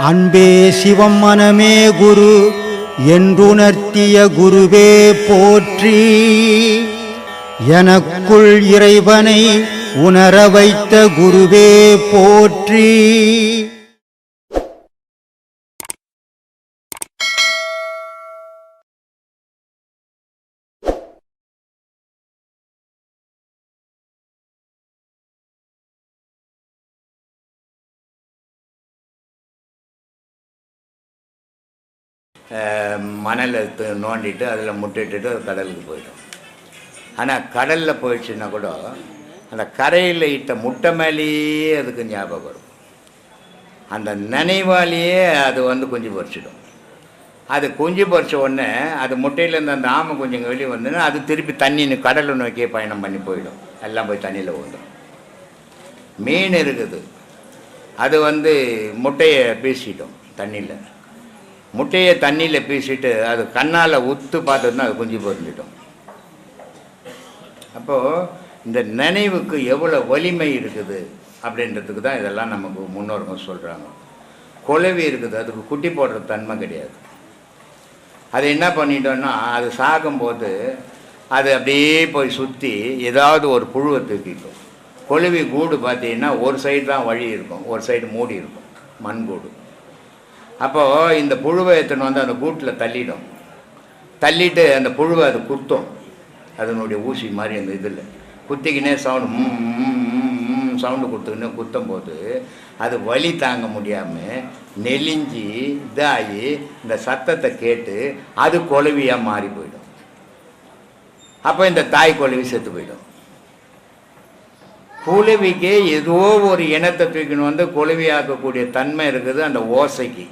அன்பே சிவம் மனமே குரு என்றுணர்த்திய குருவே போற்றி. எனக்குள் இறைவனை உணர வைத்த குருவே போற்றி. மணல் எடுத்து நோண்டிட்டு அதில் முட்டிட்டு கடலுக்கு போயிடும். ஆனால் கடலில் போயிடுச்சுன்னா கூட அந்த கரையில் இட்ட முட்டை மேலேயே அதுக்கு ஞாபகம் வரும். அந்த நினைவாலேயே அது குஞ்சு பொறிச்சிடும். அது குஞ்சு பொறிச்ச உடனே அது முட்டையிலேருந்து அந்த ஆமை குஞ்சுங்க வெளியே வந்துன்னா அது திருப்பி தண்ணி கடலை நோக்கியே பயணம் பண்ணி போயிடும். எல்லாம் போய் தண்ணியில் விழுந்துடும். மீன் இருக்குது, அது முட்டையை பீசிடும் தண்ணியில். முட்டையை தண்ணியில் பீசிட்டு அது கண்ணால் உத்து பார்த்ததுன்னா அது குஞ்சு பொறிஞ்சிடும். அப்போது இந்த நினைவுக்கு எவ்வளோ வலிமை இருக்குது அப்படின்றதுக்கு தான் இதெல்லாம் நமக்கு முன்னோர்கள் சொல்கிறாங்க. குளவி இருக்குது, அதுக்கு குட்டி போடுற தன்மை கிடையாது. அது என்ன பண்ணிட்டோன்னா அது சாகும்போது அது அப்படியே போய் சுற்றி ஏதாவது ஒரு புழுவை தூக்கிக்கும். குளவி கூடு பார்த்தீங்கன்னா ஒரு சைடு தான் வழி இருக்கும், ஒரு சைடு மூடி இருக்கும், மண் கூடு. அப்போது இந்த புழுவை எடுத்துன்னு அந்த கூட்டில் தள்ளிடும். தள்ளிட்டு அந்த புழுவை அது குத்தும். அதனுடைய ஊசி மாதிரி அந்த இதில் குத்திக்கினே சவுண்டு கொடுத்துக்கினே குத்தும் போது அது வலி தாங்க முடியாமல் நெலிஞ்சி இதாகி இந்த சத்தத்தை கேட்டு அது குளவியாக மாறி போயிடும். அப்போ இந்த தாய் குளவி செத்து போயிடும். குளவிக்கு ஏதோ ஒரு இனத்தை தூக்கின்னு குளவியாக்கக்கூடிய தன்மை இருக்குது அந்த ஓசைக்கு.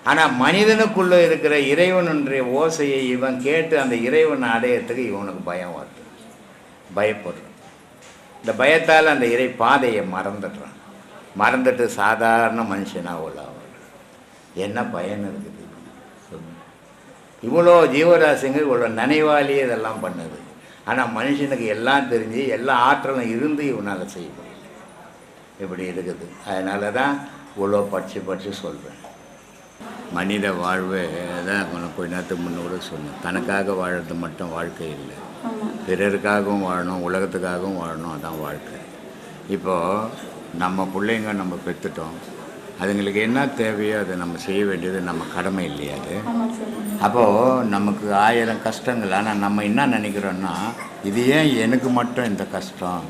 ஆனால் மனிதனுக்குள்ளே இருக்கிற இறைவனுடைய ஓசையை இவன் கேட்டு அந்த இறைவனை அடையிறதுக்கு இவனுக்கு பயம் வருது, பயப்படுறான். இந்த பயத்தால் அந்த இறை பாதையை மறந்துடுறான். மறந்துட்டு சாதாரண மனுஷனாக உள்ளாவான். என்ன பயன் இருக்குது? இவ்வளோ ஜீவராசிங்க இவ்வளோ நினைவாலேயே இதெல்லாம் பண்ணுது. ஆனால் மனுஷனுக்கு எல்லாம் தெரிஞ்சு எல்லா ஆற்றலும் இருந்து இவனால் செய்ய முடியல. இப்படி இருக்குது. அதனால தான் இவ்வளோ படித்து சொல்கிறேன். மனித வாழ்வு தான் கொஞ்ச நேரத்துக்கு முன்னே கூட சொன்னேன். தனக்காக வாழறது மட்டும் வாழ்க்கை இல்லை, பிறருக்காகவும் வாழணும், உலகத்துக்காகவும் வாழணும். அதான் வாழ்க்கை. இப்போது நம்ம பிள்ளைங்க நம்ம பெற்றுட்டோம், அதுங்களுக்கு என்ன தேவையோ அதை நம்ம செய்ய வேண்டியது நம்ம கடமை இல்லையா? அது அப்போது நமக்கு 1000 கஷ்டங்கள். ஆனால் நம்ம என்ன நினைக்கிறோன்னா இது ஏன் எனக்கு மட்டும் இந்த கஷ்டம்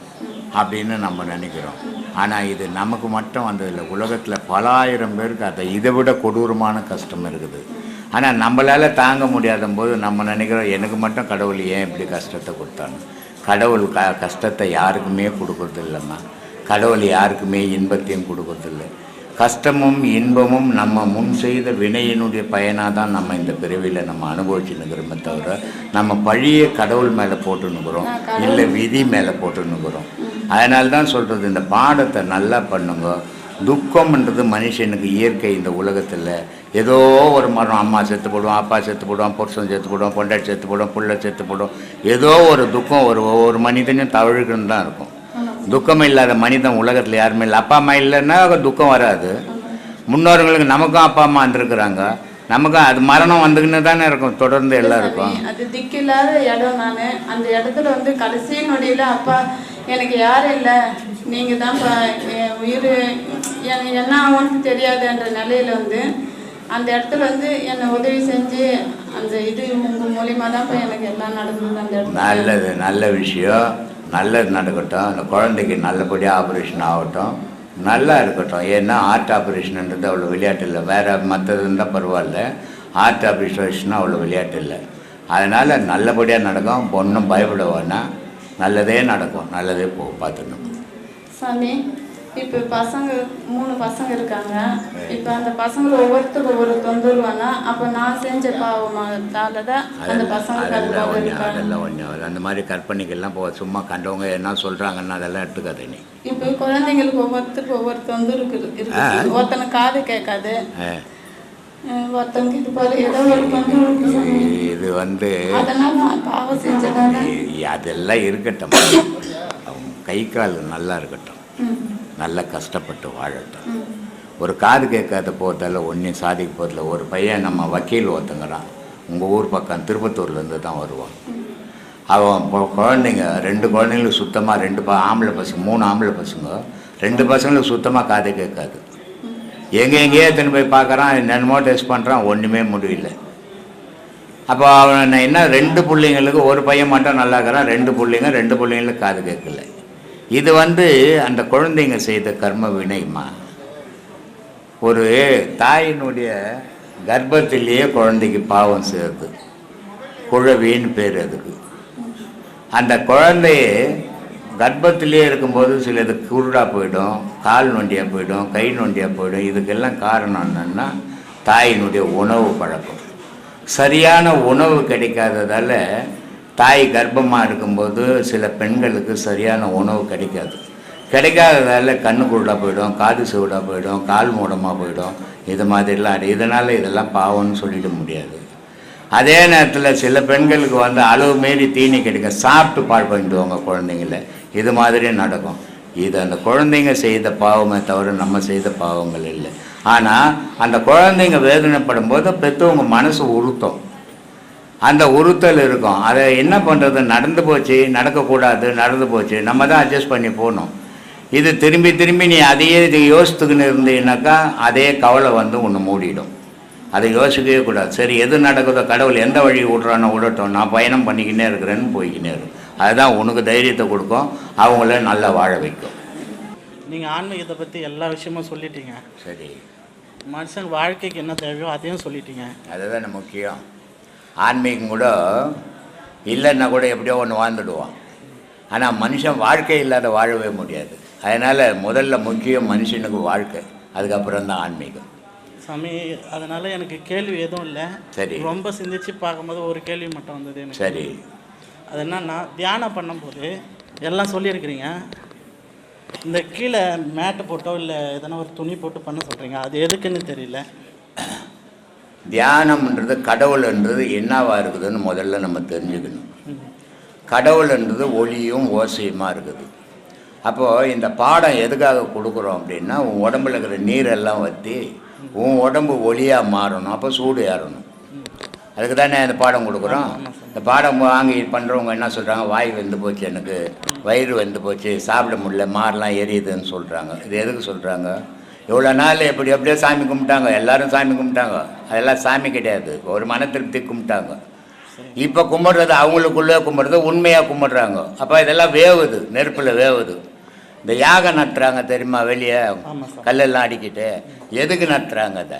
அப்படின்னு நம்ம நினைக்கிறோம். ஆனால் இது நமக்கு மட்டும் வந்ததில்லை, உலகத்தில் பல ஆயிரம் பேருக்கு அதை இதை விட கொடூரமான கஷ்டம் இருக்குது. ஆனால் நம்மளால் தாங்க முடியாத போது நம்ம நினைக்கிறோம் எனக்கு மட்டும் கடவுள் ஏன் இப்படி கஷ்டத்தை கொடுத்தான்னு. கடவுள் கஷ்டத்தை யாருக்குமே கொடுக்கறது இல்லைம்மா. கடவுள் யாருக்குமே இன்பத்தையும் கொடுக்கறதில்லை. கஷ்டமும் இன்பமும் நம்ம முன் செய்த வினையினுடைய பயனாக தான் நம்ம இந்த பிறவியில் நம்ம அனுபவிச்சுன்னுக்கிறோமே தவிர நம்ம பழியை கடவுள் மேலே போட்டுன்னுக்கிறோம், இல்லை விதி மேலே போட்டுன்னுக்கிறோம். அதனால தான் சொல்கிறது, இந்த பாடத்தை நல்லா பண்ணுங்க. துக்கம்ன்றது மனுஷனுக்கு இயற்கை. இந்த உலகத்தில் ஏதோ ஒரு மரம், அம்மா செத்து போடுவான், அப்பா செத்து போடுவான், புருஷன் செத்து போடுவான், பொண்டாட்டி செத்து போடுவான், புள்ள செத்து போடுவோம். ஏதோ ஒரு துக்கம் ஒவ்வொரு மனிதனும் தவழுக்குன்னு தான் இருக்கும். துக்கம் இல்லாத மனிதன் உலகத்தில் யாருமே இல்லை. அப்பா அம்மா இல்லைன்னா துக்கம் வராது. முன்னோர்களுக்கு நமக்கும் அப்பா அம்மா வந்துருக்குறாங்க, நமக்கும் அது மரணம் வந்துக்கின்னு தானே இருக்கும் தொடர்ந்து எல்லாருக்கும். அது திக்கில்லாத இடம். நான் அந்த இடத்துல கடைசி நொடியில் அப்பா எனக்கு யாரும் இல்லை, நீங்கள் தான் உயிர் என்ன ஆகும்னு தெரியாதுன்ற நிலையில் அந்த இடத்துல என்னை உதவி செஞ்சு அந்த இது உங்கள் மூலியமாக தான் எனக்கு எல்லாம் நடந்தது. அந்த இடத்துல நல்லது, நல்ல விஷயம், நல்லது நடக்கட்டும். அந்த குழந்தைக்கு நல்லபடியாக ஆப்ரேஷன் ஆகட்டும், நல்லா இருக்கட்டும். ஏன்னா ஹார்ட் ஆப்ரேஷன்ன்றது அவ்வளோ விளையாட்டு இல்லை. வேறு மற்றது இருந்தால் பரவாயில்ல, ஹார்ட் ஆப்ரேஷன்னா அவ்வளோ விளையாட்டு இல்லை. அதனால் நல்லபடியாக நடக்கும். ஒன்றும் பயப்பட வேணாம், நல்லதே நடக்கும், நல்லதே பார்த்துக்கணும். சாமி, இப்போ பசங்க 3 பசங்க இருக்காங்க. இப்போ அந்த பசங்களை ஒவ்வொருத்தருக்கு ஒவ்வொரு தொந்தரவானா, அப்போ நான் செஞ்ச பாவத்தால தான் அந்த பசங்க அதெல்லாம் ஒன்றும் அந்த மாதிரி கற்பனைக்கெல்லாம் சும்மா கண்டவங்க என்ன சொல்கிறாங்கன்னா அதெல்லாம் எடுத்துக்காது. நீ இப்போ குழந்தைங்களுக்கு ஒவ்வொருத்தருக்கு ஒவ்வொரு தொந்தரவு இருக்குது. ஒருத்தனை காது கேட்காது, ஒருத்தங்க இது போல ஏதோ ஒரு தொந்தரவு. இது அதெல்லாம் நான் பாவம் செஞ்சதால அதெல்லாம் இருக்கட்டும். கை கால் நல்லா இருக்கட்டும், நல்லா கஷ்டப்பட்டு வாழட்டும். ஒரு காது கேட்காத போகிறதால ஒன்றையும் சாதிக்க போகிறதில்ல. ஒரு பையன் நம்ம வக்கீல் ஒருத்தங்கிறான், உங்கள் ஊர் பக்கம் திருப்பத்தூர்லேருந்து தான் வருவான். அவன் குழந்தைங்க 2 குழந்தைங்களுக்கு சுத்தமாக 2 ஆம்பளை பசங்க, 3 ஆம்பளை பசங்க, 2 பசங்களுக்கு சுத்தமாக காது கேட்காது. எங்கேயோ எத்தனை போய் பார்க்குறான், என்னென்னமோ டெஸ்ட் பண்ணுறான், ஒன்றுமே முடியல. அப்போ அவன் என்ன 2 பிள்ளைங்களுக்கு, ஒரு பையன் மட்டும் நல்லா இருக்கிறான், 2 பிள்ளைங்களுக்கு காது கேட்கல. இது அந்த குழந்தைங்க செய்த கர்ம வினைமா. ஒரு தாயினுடைய கர்ப்பத்திலேயே குழந்தைக்கு பாவம் சேருது, குழவின்னு பேர் அதுக்கு. அந்த குழந்தைய கர்ப்பத்திலே இருக்கும்போது சிலது குருடாக போயிடும், கால் நொண்டியாக போயிடும், கை நொண்டியாக போயிடும். இதுக்கெல்லாம் காரணம் என்னென்னா தாயினுடைய உணவு பழக்கம். சரியான உணவு கிடைக்காததால் தாய் கர்ப்பமாக இருக்கும்போது சில பெண்களுக்கு சரியான உணவு கிடைக்காததால் கண்ணு குருடாக போயிடும், காது செவிடாக போயிடும், கால் மூடமாக போயிடும். இது மாதிரிலாம் இதனால் இதெல்லாம் பாவம்னு சொல்லிட முடியாது. அதே நேரத்தில் சில பெண்களுக்கு அளவு மீறி தீனி கிடைக்கும், சாப்பிட்டு பால் பண்ணிடுவாங்க குழந்தைங்கள. இது மாதிரி நடக்கும். இது அந்த குழந்தைங்க செய்த பாவமே தவிர நம்ம செய்த பாவங்கள் இல்லை. ஆனால் அந்த குழந்தைங்க வேதனைப்படும் போது பெற்றவங்க மனசு உறுத்தும், அந்த உறுத்தல் இருக்கும். அதை என்ன பண்ணுறது, நடந்து போச்சு, நடக்கக்கூடாது, நடந்து போச்சு, நம்ம தான் அட்ஜஸ்ட் பண்ணி போகணும். இது திரும்பி நீ அதையே இது யோசித்துக்குன்னு இருந்தீங்கன்னாக்கா அதே கவலை ஒன்று மூடிடும். அதை யோசிக்கவே கூடாது. சரி, எது நடக்குதோ, கடவுள் எந்த வழி விட்றானோ விடட்டும், நான் பயணம் பண்ணிக்கினே இருக்கிறேன்னு போய்க்கினே இருக்கும். அதுதான் உனக்கு தைரியத்தை கொடுக்கும், அவங்கள நல்லா வாழ வைக்கும். நீங்கள் ஆன்மீகத்தை பற்றி எல்லா விஷயமும் சொல்லிட்டீங்க. சரி, மனுஷன் வாழ்க்கைக்கு என்ன தேவையோ அதையும் சொல்லிட்டீங்க. அதுதான் முக்கியம். ஆன்மீகம் கூட இல்லைன்னா கூட எப்படியோ ஒன்று வாழ்ந்துடுவான். ஆனால் மனுஷன் வாழ்க்கை இல்லாத வாழவே முடியாது. அதனால் முதல்ல முக்கியம் மனுஷனுக்கு வாழ்க்கை, அதுக்கப்புறம் தான் ஆன்மீகம். சாமி, அதனால் எனக்கு கேள்வி எதுவும் இல்லை. சரி, ரொம்ப சிந்திச்சு பார்க்கும்போது ஒரு கேள்வி மட்டும் வந்தது எனக்கு. சரி, அது என்னன்னா, தியானம் பண்ணும்போது எல்லாம் சொல்லியிருக்கிறீங்க, இந்த கீழே மேட்டு போட்டோ இல்லை எதனா ஒரு துணி போட்டு பண்ண சொல்கிறீங்க, அது எதுக்குன்னு தெரியல. தியானம்ன்றது கடவுள்ன்றது என்னவா இருக்குதுன்னு முதல்ல நம்ம தெரிஞ்சுக்கணும். கடவுள்ன்றது ஒளியும் ஓசையுமா இருக்குது. அப்போது இந்த பாடம் எதுக்காக கொடுக்குறோம் அப்படின்னா, உன் உடம்புல இருக்கிற நீரெல்லாம் வற்றி உன் உடம்பு ஒளியாக மாறணும், அப்போ சூடு ஏறணும். அதுக்கு தானே இந்த பாடம் கொடுக்குறோம். இந்த பாடம் வாங்கி பண்ணுறவங்க என்ன சொல்கிறாங்க, வாய் வெந்து போச்சு, எனக்கு வயிறு வெந்து போச்சு, சாப்பிட முடியல, மாரெலாம் எரியுதுன்னு சொல்கிறாங்க. இது எதுக்கு சொல்கிறாங்க? இவ்வளோ நாள் எப்படியோ சாமி கும்பிட்டாங்க, எல்லோரும் சாமி கும்பிட்டாங்க, அதெல்லாம் சாமி கிடையாது, ஒரு மன திருப்தி கும்பிட்டாங்க. இப்போ கும்பிட்றது அவங்களுக்குள்ளே கும்பிட்றது உண்மையாக கும்பிட்றாங்க. அப்போ இதெல்லாம் வேவுது, நெருப்பில் வேவுது. இந்த யாகம் நட்டுறாங்க தெரியுமா, வெளியே கல்லெல்லாம் அடிக்கிட்டு, எதுக்கு நட்டுறாங்க? அதை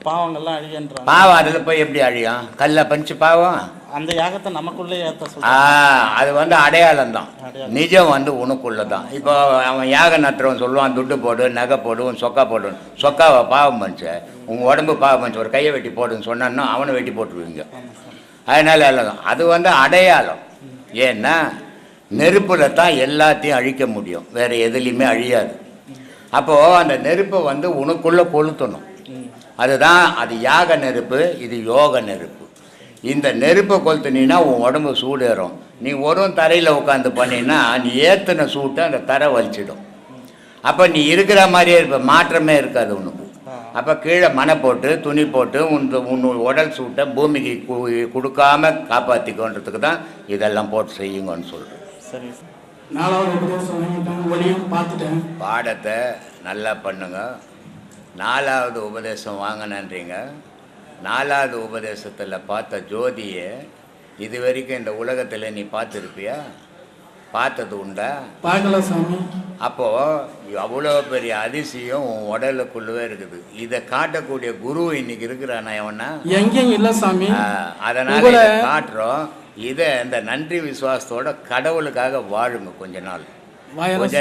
பாவங்கள்லாம் அழியன்றாங்க. பாவம் அதில் போய் எப்படி அழியும்? கல்லை பஞ்சு பாவம் அந்த யாகத்தை நமக்குள்ளே ஏற்ற சொல்ல. அது அடையாளம் தான், நிஜம் உனக்குள்ள தான். இப்போ அவன் யாக நட்டுறவன் சொல்லுவான், துட்டு போடு, நகை போடு, உன் சொக்கா போடு. சொக்காவை பாவம் பண்ணிச்சு, உங்கள் உடம்பு பாவம் பண்ணிச்சு, ஒரு கையை வெட்டி போடுன்னு சொன்னான்னா அவனை வெட்டி போட்டுருவீங்க. அதனால எல்லாம் அது அடையாளம். ஏன்னா நெருப்பில் தான் எல்லாத்தையும் அழிக்க முடியும், வேறு எதுலேயுமே அழியாது. அப்போது அந்த நெருப்பை உனக்குள்ளே கொளுத்தணும். அதுதான் அது யாக நெருப்பு, இது யோக நெருப்பு. இந்த நெருப்பை கொளுத்துனீன்னா உன் உடம்பு சூடேறும். நீ ஒரு தரையில் உட்காந்து பண்ணினா நீ ஏற்றின சூட்டை அந்த தரை வலிச்சிடும். அப்போ நீ இருக்கிற மாதிரியே இருப்ப, மாற்றமே இருக்காது உனக்கு. அப்போ கீழே மனை போட்டு துணி போட்டு உன் உடல் சூட்டை பூமிக்கு கொடுக்காம காப்பாற்றிக்கோன்றதுக்கு தான் இதெல்லாம் போட்டு செய்யுங்கன்னு சொல்கிறேன். சரி, 4வது உபதேசம் ஒளியும் பார்த்துட்டேன். பாடத்தை நல்லா பண்ணுங்க. 4வது உபதேசம் வாங்கினன்றீங்க. 4வது உபதேசத்தில் பார்த்த ஜோதியை இது வரைக்கும் இந்த உலகத்தில் நீ பார்த்துருப்பியா? பார்த்தது உண்டா? பார்க்கல சாமி. அப்போது அவ்வளோ பெரிய அதிசயம் உன் உடலுக்குள்ளவே இருக்குது. இதை காட்டக்கூடிய குரு இன்னைக்கு இருக்கிறானா எவனா? எங்கேயும் இல்லை சாமி. அதனால் இதை காட்டுறோம். இதை இந்த நன்றி விசுவாசத்தோட கடவுளுக்காக வாழுங்க. கொஞ்ச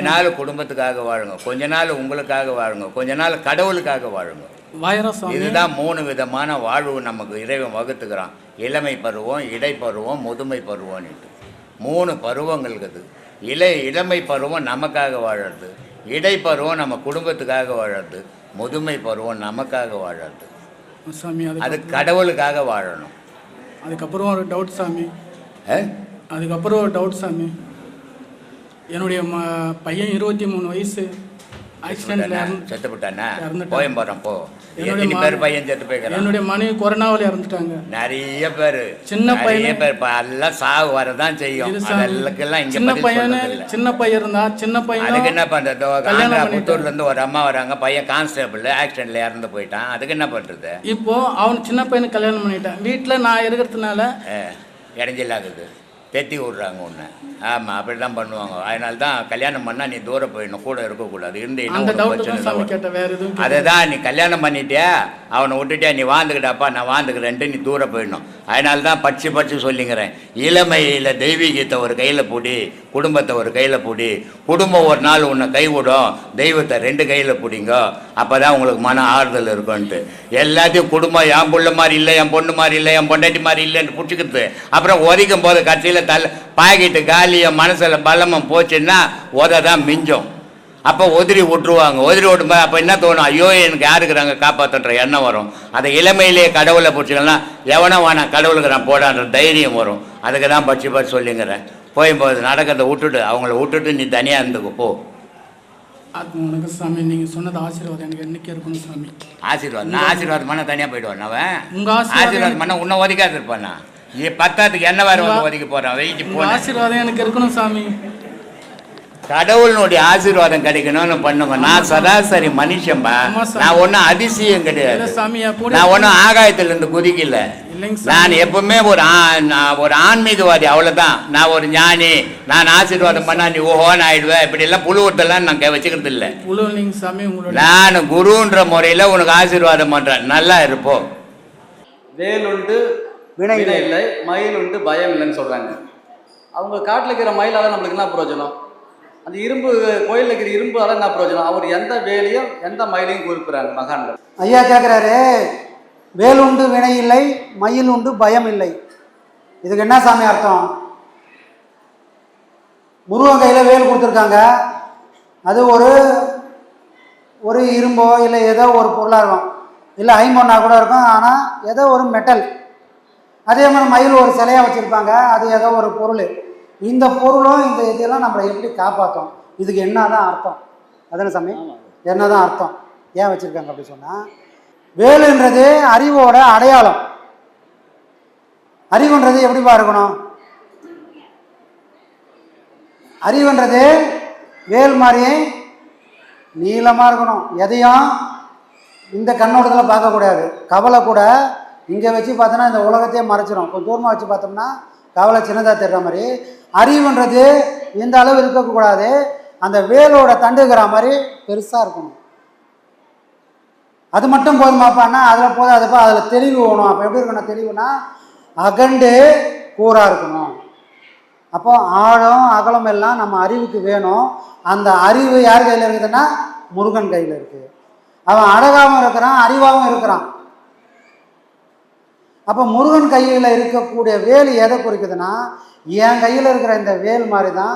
நாள் குடும்பத்துக்காக வாழுங்க, கொஞ்ச நாள் உங்களுக்காக வாழுங்க, கொஞ்ச நாள் கடவுளுக்காக வாழுங்க. இதுதான் 3 விதமான வாழ்வு நமக்கு இறைவன் வகுத்துக்கிறான். இளமை பருவம், இடைப்பருவம், முதுமை பருவம்னுட்டு 3 பருவங்கள் இருக்குது. இளமை பருவம் நமக்காக வாழறது, இடைப்பருவம் நம்ம குடும்பத்துக்காக வாழறது, முதுமை பருவம் நமக்காக வாழறது. அது கடவுளுக்காக வாழணும். அதுக்கப்புறம் ஒரு டவுட் சாமி. என்னுடைய பையன் 23 வயசு, ஆக்சிடென்ட்ல செத்து போட்டானா? இறந்துட்டாங்க. போயும் போகிறேன் போ. என்னுடைய எத்தனை பேர் பையன் செத்து போய்க்கிறான்? என்னுடைய மனைவி கொரோனாவில் இறந்துட்டாங்க. நிறைய பேர், சின்ன பையன், நிறைய பேர் எல்லாம் சாவு வரதான் செய்யும். அதெல்லாம் இங்க சின்ன பதில் பையன், சொல்றதில்ல. சின்ன பையன் இருந்தா, சின்ன பையன் அதுக்கு என்ன பண்றது? கல்யாணம் ஆந்திரா பண்ணிட்டாங்க. புத்தூர்ல இருந்து ஒரு அம்மா வராங்க, பையன் கான்ஸ்டபிள் ஆக்சிடென்ட்ல இறந்து போயிட்டான். அதுக்கு என்ன பண்றது? இப்போ அவன் சின்ன பையனுக்கு கல்யாணம் பண்ணிட்டான். வீட்டில் நான் இருக்கிறதுனால இடைஞ்சலாகுது, தெத்தி விடுறாங்க ஒன்று. ஆமாம், அப்படி தான் பண்ணுவாங்க. அதனால தான் கல்யாணம் பண்ணால் நீ தூரம் போயிடணும், கூட இருக்கக்கூடாது. அந்த டவுட் தான் சாமி கேட்டேன், வேற எதுவும் அதை தான் நீ கல்யாணம் பண்ணிட்டியா, அவனை விட்டுட்டியா, நீ வாழ்ந்துக்கிட்டாப்பா நான் வாழ்ந்துக்கிறேன்ட்டு நீ தூரம் போயிடணும். அதனால தான் படித்து சொல்லிங்கிறேன். இளமையில் தெய்வீகத்தை ஒரு கையில் பிடி, குடும்பத்தை ஒரு கையில் பிடி. குடும்பம் ஒரு நாள் உன்னை கைவிடும், தெய்வத்தை 2 கையில் பிடிங்க. அப்போ தான் உங்களுக்கு மன ஆறுதல் இருக்கும்ன்ட்டு. எல்லாத்தையும் குடும்பம் என் புள்ள மாதிரி இல்லை, என் பொண்ணு மாதிரி இல்லை, என் பொண்டாட்டி மாதிரி இல்லைன்னு பிடிச்சிக்கிறது. அப்புறம் ஒதிக்கும் போது கட்சியில் பாக்கெட்டு காலியாக மனசில் பலமும் போச்சுன்னா தான் மிஞ்சம். அப்போ உதிரி விட்டுருவாங்க. உதிரி விட்டும்போது அப்போ என்ன தோணும்? ஐயோ எனக்கு யாருக்குறாங்க காப்பாற்றுன்ற எண்ணம் வரும். அதை இளமையிலேயே கடவுளை பிடிச்சிக்கலாம், எவனோ வேணாம் கடவுளுக்கு நான் போடான்ற தைரியம் வரும். அதுக்கு தான் படித்து சொல்லிங்கிறேன். போகும்போது நடக்கிறத விட்டுட்டு அவங்கள விட்டுட்டு நீ தனியாக இருந்துக்கு போ. அது சாமி நீங்கள் சொன்னது ஆசீர்வாதம் எனக்கு என்னைக்கு இருக்கணும் சாமி. ஆசீர்வாதம்? நான் ஆசீர்வாதம் பண்ண தனியாக போயிடுவான் அவன். உங்கள் ஆசீர்வாதம் பண்ண உன்னை ஒதுக்காது இருப்பானா? நீ 10த்துக்கு என்ன வேறு வந்து ஒதுக்கி போகிறான்? வெயிட்டு போன ஆசீர்வாதம் எனக்கு இருக்கணும் சாமி. கடவுளுடைய ஆசீர்வாதம் கிடைக்கணும்னு பண்ணுங்க. நான் சராசரி மனுஷன்பா, நான் ஒன்றும் அதிசயம் கிடையாது. நான் ஒன்றும் ஆகாயத்திலிருந்து குதிக்கல. நான் எப்பவுமே ஒரு ஆன்மீகவாதி, அவ்வளோதான். நான் ஒரு ஞானி. நான் ஆசீர்வாதம் பண்ணா நீ ஓஹோன்னு ஆயிடுவேன், இப்படி எல்லாம் புழுவத்தெல்லாம் நான் வச்சுக்கிறது இல்லை. நான் குருன்ற முறையில் உனக்கு ஆசீர்வாதம் பண்றேன், நல்லா இருப்போம். வேலுண்டு வினை இல்லை, மயில் உண்டு பயம் இல்லைன்னு சொல்றாங்க. அவங்க காட்டில் இருக்கிற மயிலால நம்மளுக்கு என்ன பிரயோஜனம்? அந்த இரும்பு கோயிலில் இருக்கிற இரும்பால என்ன பிரயோஜனம்? அவர் எந்த வேலையும் எந்த மயிலையும் குறிப்பிடுறாங்க மகான்கள். ஐயா கேட்குறாரு, வேல் உண்டு வினை இல்லை, மயில் உண்டு பயம் இல்லை. இதுக்கு என்ன சாமி அர்த்தம்? முருகன் கையில் வேல் கொடுத்துருக்காங்க. அது ஒரு இரும்போ இல்லை ஏதோ ஒரு பொருளாக இருக்கும், இல்லை ஐம்பொன்னா கூட இருக்கும், ஆனால் ஏதோ ஒரு மெட்டல். அதே மாதிரி மயில் ஒரு சிலையாக வச்சுருப்பாங்க, அது ஏதோ ஒரு பொருள். இந்த பொருளும் இந்த இதெல்லாம் நம்மளை எப்படி காப்பாற்றும்? இதுக்கு என்ன தான் அர்த்தம்? அதான சாமி, என்ன தான் அர்த்தம்? ஏன் வச்சுருக்காங்க அப்படி சொன்னால், வேலுன்றது அறிவோட அடையாளம். அறிவுன்றது எப்படிப்பா இருக்கணும்? அறிவுன்றது வேல் மாதிரியே நீளமாக இருக்கணும். எதையும் இந்த கண்ணோட்டத்தில் பார்க்கக்கூடாது. கவலை கூட இங்கே வச்சு பார்த்தோன்னா இந்த உலகத்தையே மறைச்சிடும். கொஞ்சம் தூரமாக வச்சு பார்த்தோம்னா கவலை சின்னதாக தெரிகிற மாதிரி அறிவுன்றது இந்த அளவு இருக்கக்கூடாது. அந்த வேலோட தண்டுகிற மாதிரி பெருசாக இருக்கணும். அது மட்டும் போதுமாப்பான்னா அதில் போதாதுப்பா, அதில் தெளிவு வேணும். அப்போ எப்படி இருக்கணும் தெளிவுனா? அகண்டு கூறாக இருக்கணும். அப்போ ஆழம் அகலம் எல்லாம் நம்ம அறிவுக்கு வேணும். அந்த அறிவு யார் கையில் இருக்குதுன்னா முருகன் கையில் இருக்குது. அவன் அழகாகவும் இருக்கிறான், அறிவாகவும் இருக்கிறான். அப்போ முருகன் கையில் இருக்கக்கூடிய வேல் எதை குறிக்குதுன்னா, என் கையில் இருக்கிற இந்த வேல் மாதிரி தான்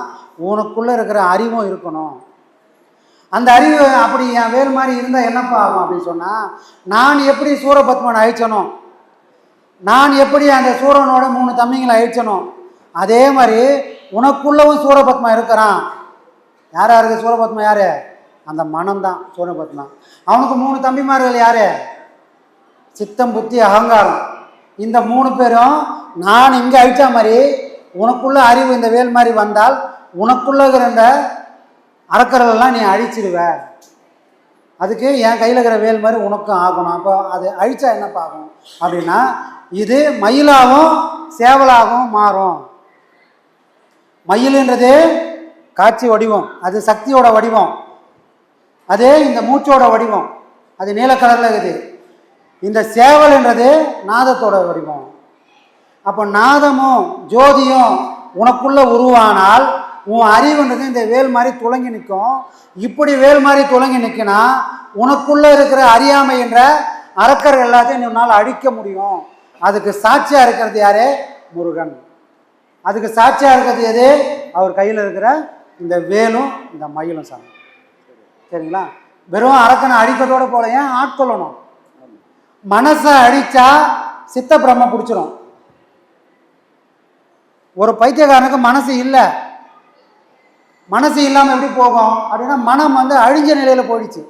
உனக்குள்ளே இருக்கிற அறிவும் இருக்கணும். அந்த அறிவு அப்படி என் வேல் மாதிரி இருந்தால் என்னப்பா ஆகும் அப்படின்னு சொன்னால், நான் எப்படி சூரபத்மனை அழிச்சனோ, நான் எப்படி அந்த சூரனோட 3 தம்பிங்களை அழிச்சனோ, அதே மாதிரி உனக்குள்ளவும் சூரபத்மன் இருக்கிறான். யார் யாருக்கு சூரபத்மன்? யார்? அந்த மனம்தான் சூரபத்மன். அவனுக்கு 3 தம்பிமார்கள் யார்? சித்தம், புத்தி, அகங்காரம். இந்த 3 பேரும் நான் இங்கே அழிச்சா மாதிரி உனக்குள்ள அறிவு இந்த வேல் மாதிரி வந்தால் உனக்குள்ள இருக்கிற இந்த அறக்கறலாம் நீ அழிச்சிடுவ. அதுக்கு என் கையில் இருக்கிற வேல் மாதிரி உனக்கும் ஆகணும். அப்போ அது அழிச்சா என்னப்பா ஆகும் அப்படின்னா, இது மயிலாகவும் சேவலாகவும் மாறும். மயிலுன்றது காட்சி வடிவம், அது சக்தியோட வடிவம். அது இந்த மூச்சோட வடிவம், அது நீல கலரில் இருக்குது. இந்த சேவல்ன்றது நாதத்தோட வடிவம். அப்போ நாதமும் ஜோதியும் உனக்குள்ள உருவானால் உன் அறிவுன்றது இந்த வேல் மாதிரி துளங்கி நிற்கும். இப்படி வேல் மாதிரி துளங்கி நிற்கினா உனக்குள்ள இருக்கிற அறியாமை என்ற அரக்கர் எல்லாத்தையும் உன்னால் அழிக்க முடியும். அதுக்கு சாட்சியாக இருக்கிறது யாரு? முருகன். அதுக்கு சாட்சியாக இருக்கிறது எது? அவர் கையில் இருக்கிற இந்த வேலும் இந்த மயிலும் சாமி. சரிங்களா? வெறும் அரக்கனை அழிக்கிறதோடு போல ஏன் ஆட்கொள்ளணும்? மனசை அழிச்சா சித்த பிரம்ம பிடிச்சிடும். ஒரு பைத்தியக்காரனுக்கு மனசு இல்லை, மனசு இல்லாமல் எப்படி போகும் அப்படின்னா மனம் வந்து அழிஞ்ச நிலையில் போயிடுச்சு.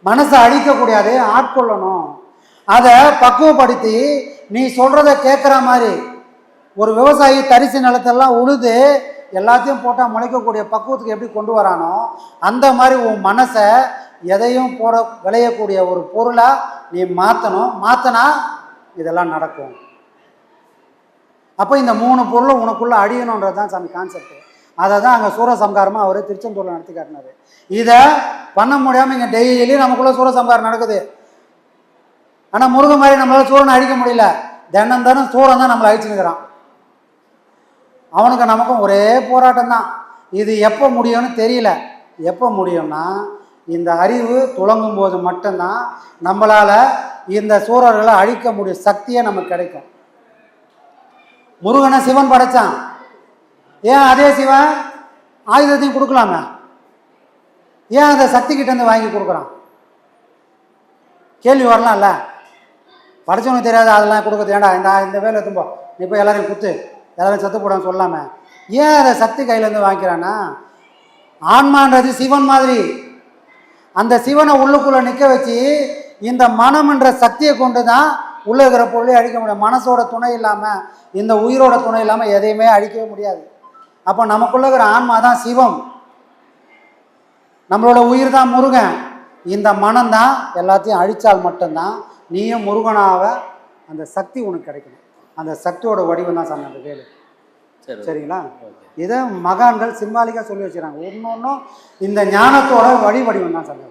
மனசை அழிக்கக்கூடாது, ஆட்கொள்ளணும். அதை பக்குவப்படுத்தி நீ சொல்கிறத கேட்குற மாதிரி ஒரு விவசாயி தரிசு நிலத்தெல்லாம் உழுது எல்லாத்தையும் போட்டால் முளைக்கக்கூடிய பக்குவத்துக்கு எப்படி கொண்டு வரானோ அந்த மாதிரி உன் மனசை எதையும் போட விளையக்கூடிய ஒரு பொருளாக நீ மாற்றணும். மாற்றினா இதெல்லாம் நடக்கும். அப்போ இந்த 3 பொருளும் உனக்குள்ளே அழியணுன்றது தான் சாமி கான்செப்ட். அதை தான் அங்கே சூரசம்காரமாக அவர் திருச்செந்தூரில் நடத்தி காட்டினார். இதை பண்ண முடியாமல் இங்கே டெய்லி நமக்குள்ளே சூரசம்காரம் நடக்குது. ஆனால் முருகன் மாதிரி நம்மளால் சூரனை அழிக்க முடியல. தினம் தினம் சூரன் தான் நம்மளை அழிச்சுனுக்கிறான். அவனுக்கு நமக்கும் ஒரே போராட்டம் தான். இது எப்போ முடியும்னு தெரியல. எப்போ முடியும்னா இந்த அறிவு துளங்கும் போது மட்டும்தான் நம்மளால் இந்த சூரர்களை அழிக்க முடியும் சக்தியே நமக்கு கிடைக்கும். முருகனை சிவன் படைச்சான். ஏன் அதே சிவன் ஆயுதத்தையும் கொடுக்கலாமே? ஏன் அந்த சக்தி கிட்டேருந்து வாங்கி கொடுக்குறான்? கேள்வி வரலாம்ல. படைச்சவனுக்கு தெரியாது அதெல்லாம் கொடுக்குறது. ஏண்டா இந்த வேலை எடுத்துப்போ, நீ போய் எல்லாரையும் குத்து, எல்லாரும் செத்து போடான்னு சொல்லாமல் ஏன் அதை சக்தி கையிலேருந்து வாங்கிக்கிறான்னா, ஆன்மான்றது சிவன் மாதிரி. அந்த சிவனை உள்ளுக்குள்ளே நிற்க வச்சு இந்த மனம்ன்ற சக்தியை கொண்டு தான் உள்ளே இருக்கிற பொருளை அழிக்க முடியும். மனசோட துணை இல்லாமல், இந்த உயிரோட துணை இல்லாமல் எதையுமே அழிக்கவே முடியாது. அப்போ நமக்குள்ள இருக்கிற ஆன்மா தான் சிவம், நம்மளோட உயிர் தான் முருகன். இந்த மனம்தான் எல்லாத்தையும் அழித்தால் மட்டும்தான் நீயும் முருகனாக அந்த சக்தி உனக்கு கிடைக்கணும். அந்த சக்தியோட வடிவம் தான் சாமி அந்த வேலு. சரிங்களா? இதை மகான்கள் சிம்பாலிக்காக சொல்லி வச்சுக்கிறாங்க. ஒன்னொன்னும் இந்த ஞானத்தோட வடிவம் தான் சாமி.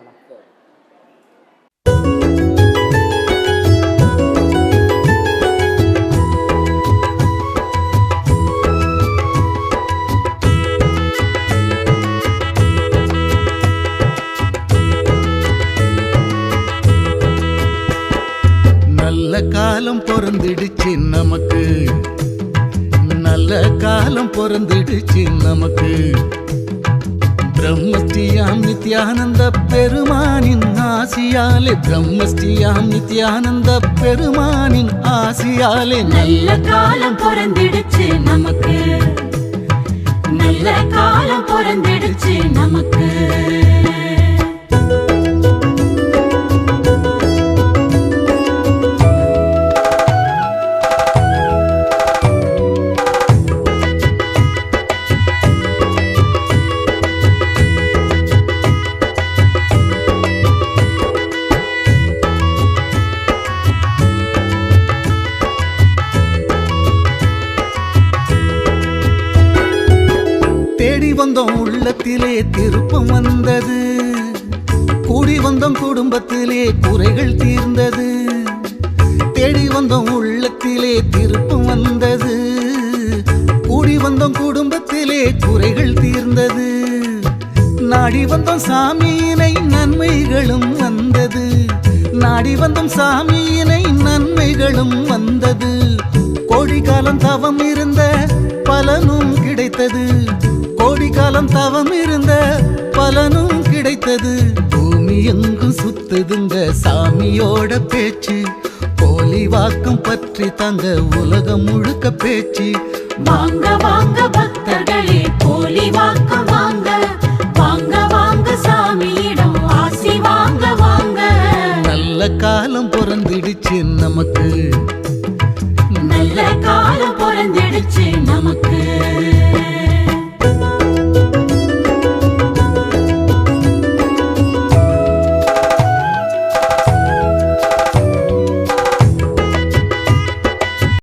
நல்ல காலம் பொறந்துடுச்சு நமக்கு, நல்ல காலம் பொறந்துடுச்சு நமக்கு. பிரம்மஸ்ரீயாம் நித்யானந்த பெருமானின் ஆசியாலே, பிரம்மஸ்ரீயாம் நித்யானந்த பெருமானின் ஆசியாலே நல்ல காலம் பொறந்துடுச்சு நமக்கு, நல்ல காலம் பொறந்துடுச்சு நமக்கு. தேடி வந்தோம் உள்ளத்திலே திருப்பம் வந்தது, கூடி வந்தோம் குடும்பத்திலே குறைகள் தீர்ந்தது. தேடி வந்தோம் உள்ளத்திலே திருப்பம் வந்தது, கூடி வந்தோம் குடும்பத்திலே குறைகள் தீர்ந்தது. நாடி வந்தோம் சாமியினை நன்மைகளும் வந்தது, நாடி வந்தோம் சாமியினை நன்மைகளும் வந்தது. கோடி காலம் தவம் இருந்த பலனும் கிடைத்தது, கோடி காலம் தவம் இருந்த பலனும் கிடைத்தது. பூமி எங்கும் சுத்துதுங்க சாமியோட பேச்சு, போலி வாக்கம் பற்றி தங்க உலகம் முழுக்க பேச்சு. வாங்க வாங்க பக்தர்களே போலி வாக்கம் வாங்க, வாங்க வாங்க சாமியிடம் ஆசி வாங்க வாங்க. நல்ல காலம் பொறந்துடுச்சு நமக்கு, நல்ல காலம் பொறந்துடுச்சு நமக்கு.